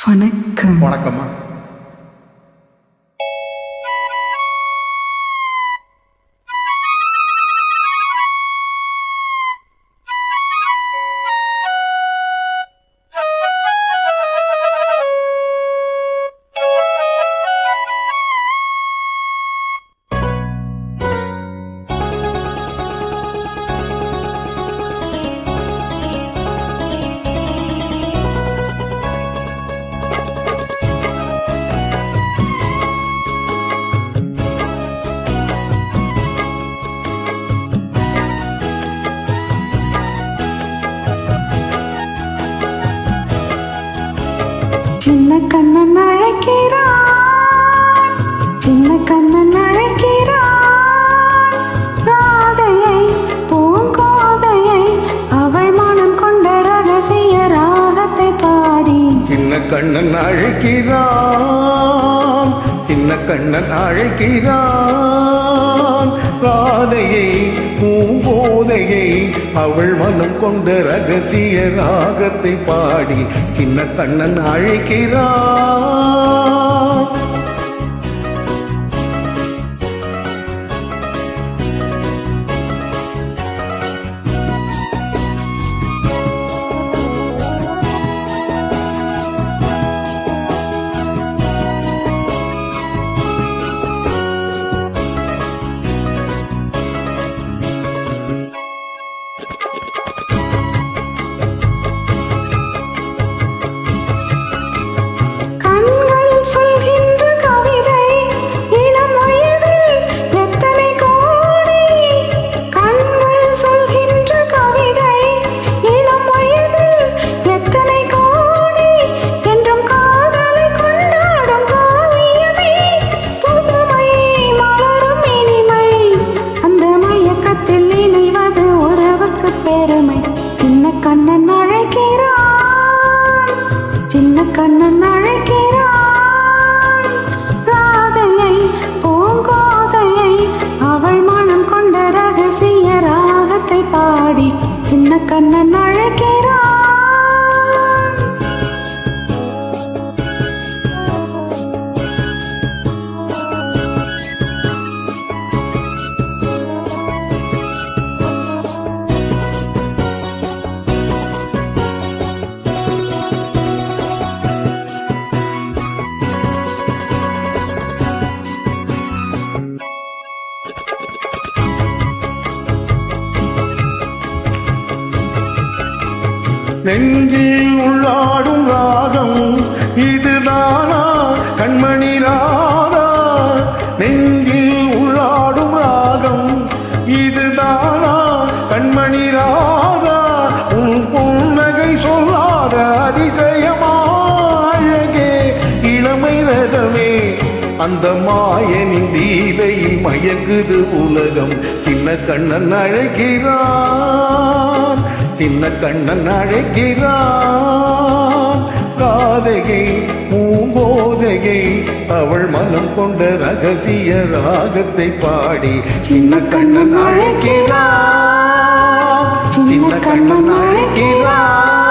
வணக்கம். வணக்கம்மா. சின்ன கண்ணன் அழைக்கிறான், சின்ன கண்ணன் அழைக்கிறான். ராதையை பூங்கோதையை அவள் மனம் கொண்ட ரகசிய ராகத்தை பாடி. சின்ன கண்ணன் அழைக்கிறான், சின்ன கண்ணன் அழைக்கிறான். ராதையை பூங்கோதையை அவள் மனம் கொண்ட ரகசிய ராகத்தை பாடி. சின்ன கண்ணன் அழைக்கிறான். கண்ணன் அழைக்கிறான், சின்ன கண்ணன் அழைக்கிறான். ராதையை பூங்கோதையை அவள் மனம் கொண்ட ரகசிய ராகத்தை பாடி. சின்ன கண்ணன் அழைக்கிறான். நெஞ்சில் உள்ளாடும் ராகம் இதுதானா கண்மணி ராதா? நெஞ்சில் உள்ளாடும் ராகம் இதுதானா கண்மணி ராதா? உன் புன்னகை சொல்லாத அதிசயமாயகே இளமை ரகமே. அந்த மாயனின் லீலை மயங்குது உலகம். சின்ன கண்ணன் அழைக்கிறான், சின்ன கண்ணன் அழைக்கிறான். காதையை பூங்கோதையை அவள் மனம் கொண்ட ரகசிய ராகத்தை பாடி. சின்ன கண்ணன் அழைக்கிறான், சின்ன கண்ணன் அழைக்கிறான்.